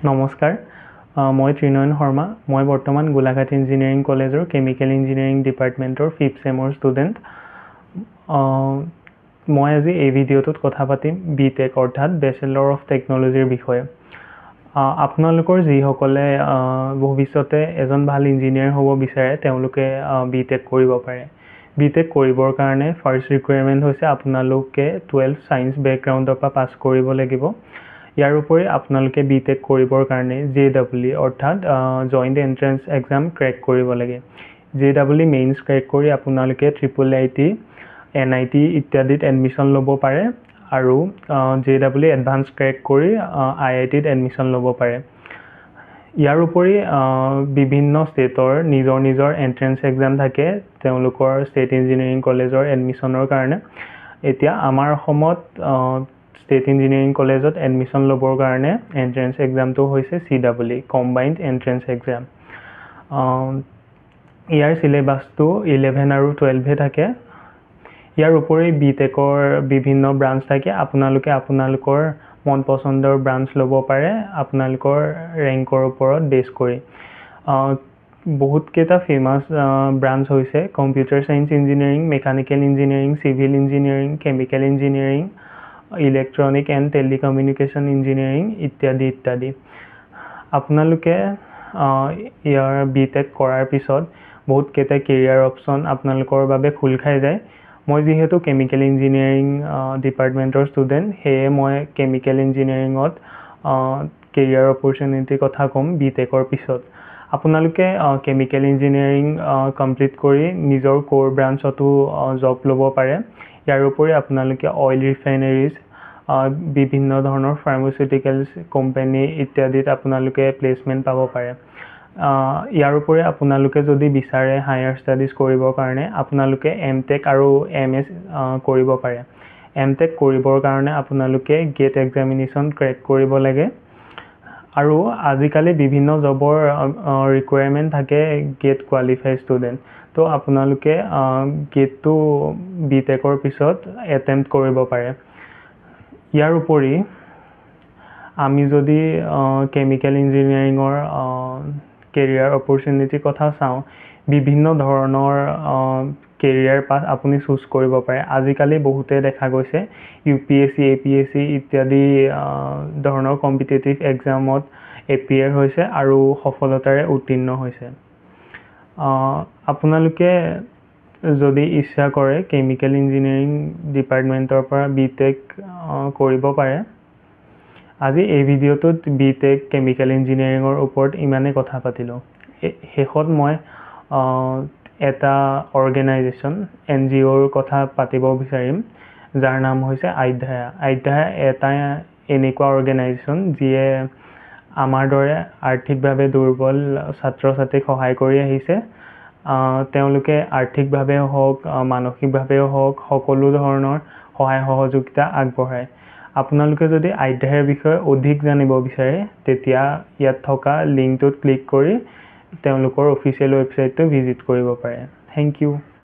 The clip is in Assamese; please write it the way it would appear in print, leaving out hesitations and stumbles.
নমস্কাৰ মই ত্ৰিনয়ন শৰ্মা মই বৰ্তমান গোলাঘাট ইঞ্জিনিয়াৰিং কলেজৰ কেমিকেল ইঞ্জিনিয়াৰিং ডিপাৰ্টমেণ্টৰ 5th চেমৰ ষ্টুডেণ্ট মই আজি এই ভিডিঅ'টোত কথা পাতিম বিটেক অৰ্থাৎ বেচেলৰ অফ টেকন'লজিৰ বিষয়ে আপোনালোকৰ যিসকলে ভৱিষ্যতে এজন ভাল ইঞ্জিনিয়াৰ হ'ব বিচাৰে তেওঁলোকে বিটেক কৰিব পাৰে বিটেক কৰিবৰ কাৰণে ফাৰ্ষ্ট ৰিকুৱাৰমেণ্ট হৈছে আপোনালোকে 12 সায়েন্স বেকগ্ৰাউণ্ডৰ পৰা পাছ কৰিব লাগিব ইয়াৰ উপৰি আপোনালোকে বিটেক কৰিবৰ কাৰণে JEE অৰ্থাৎ জইণ্ট এন্ট্ৰেন্স এক্সাম ক্ৰেক কৰিব লাগে JEE মেইনছ ক্ৰেক কৰি আপোনালোকে IIIT NIT ইত্যাদিত এডমিশ্যন ল'ব পাৰে আৰু JEE এডভান্স ক্ৰেক কৰি IITত এডমিশ্যন ল'ব পাৰে ইয়াৰ উপৰি বিভিন্ন ষ্টেটৰ নিজৰ এন্ট্ৰেন্স এক্সাম থাকে তেওঁলোকৰ ষ্টেট ইঞ্জিনিয়াৰিং কলেজৰ এডমিশ্যনৰ কাৰণে এতিয়া আমাৰ অসমত ষ্টেট ইঞ্জিনিয়াৰিং কলেজত এডমিশ্যন ল'বৰ কাৰণে এন্ট্ৰেন্স এক্সামটো হৈছে CEE কম্বাইন্ড এন্ট্ৰেন্স এক্সাম ইয়াৰ সিলেবাছটো 11 আৰু 12 থাকে ইয়াৰ উপৰি বিটেকৰ বিভিন্ন ব্ৰাঞ্চ থাকে আপোনালোকে আপোনালোকৰ মন পছন্দৰ ব্ৰাঞ্চ ল'ব পাৰে আপোনালোকৰ ৰেংকৰ ওপৰত বেছ কৰি বহুত কেইটা ফেমাছ ব্ৰাঞ্চ হৈছে computer science engineering mechanical engineering civil engineering chemical engineering electronic and telecommunication engineering ইত্যাদি আপোনালোকে ইয়াৰ বিটেক কৰাৰ পিছত বহুত কেইটা কেৰিয়াৰ অপশ্যন আপোনালোকৰ বাবে খোল খাই যায় মই যেহেতু কেমিকেল ইঞ্জিনিয়াৰিং ডিপাৰ্টমেণ্টৰ ষ্টুডেণ্ট সেয়ে মই কেমিকেল ইঞ্জিনিয়াৰিঙত কেৰিয়াৰ অপৰচুনিটিৰ কথা ক'ম বিটেকৰ পিছত আপোনালোকে কেমিকেল ইঞ্জিনিয়াৰিং কমপ্লিট কৰি নিজৰ কোৰ ব্ৰাঞ্চতো জব ল'ব পাৰে ইয়াৰ উপৰি আপোনালোকে অইল ৰিফাইনেৰিজ বিভিন্ন ধৰণৰ ফাৰ্মাচিউটিকেলছ কোম্পানী ইত্যাদিত আপোনালোকে প্লেচমেণ্ট পাব পাৰে ইয়াৰ উপৰি আপোনালোকে যদি বিচাৰে হায়াৰ ষ্টাডিজ কৰিবৰ কাৰণে আপোনালোকে এমটেক আৰু MS কৰিব পাৰে এমটেক কৰিবৰ কাৰণে আপোনালোকে গেট এক্সামিনেশ্যন ক্ৰেক কৰিব লাগে আৰু আজিকালি বিভিন্ন জবৰ ৰিকুৱাৰমেণ্ট থাকে গেট কোৱালিফাইড ষ্টুডেণ্ট তো আপোনালোকে গেটটো বিটেকৰ পিছত এটেম্প্ট কৰিব পাৰে ইয়াৰ উপৰি আমি যদি কেমিকেল ইঞ্জিনিয়াৰিঙৰ কেৰিয়াৰ অপৰচুনিটিৰ কথা চাওঁ বিভিন্ন ধৰণৰ কেৰিয়াৰ পাথ আপুনি চুজ কৰিব পাৰে আজিকালি বহুতে দেখা গৈছে UPSC APSC ইত্যাদি ধৰণৰ কম্পিটিটিভ এক্সামত এপিয়াৰ হৈছে আৰু সফলতাৰে উত্তীৰ্ণ হৈছে আপোনালোকে যদি ইচ্ছা কৰে কেমিকেল ইঞ্জিনিয়াৰিং ডিপাৰ্টমেণ্টৰ পৰা বিটেক কৰিব পাৰে আজি এই ভিডিঅ'টোত বিটেক কেমিকেল ইঞ্জিনিয়াৰিঙৰ ওপৰত ইমানেই কথা পাতিলোঁ শেষত মই এটা অৰ্গেনাইজেশ্যন NGOৰ কথা পাতিব বিচাৰিম যাৰ নাম হৈছে আধ্যায়া এটা এনেকুৱা অৰ্গেনাইজেশ্যন যিয়ে আমাৰ দৰে আৰ্থিকভাৱে দুৰ্বল ছাত্ৰ ছাত্ৰীক সহায় কৰি আহিছে তেওঁলোকে আৰ্থিকভাৱেও হওক মানসিকভাৱেও হওক সকলো ধৰণৰ সহায় সহযোগিতা আগবঢ়ায় আপোনালোকে যদি আধ্যায়াৰ বিষয়ে অধিক জানিব বিচাৰে তেতিয়া ইয়াত থকা লিংকটোত ক্লিক কৰি তেওঁলোকৰ অফিচিয়েল ৱেবছাইটটো ভিজিট কৰিব পাৰে থেংক ইউ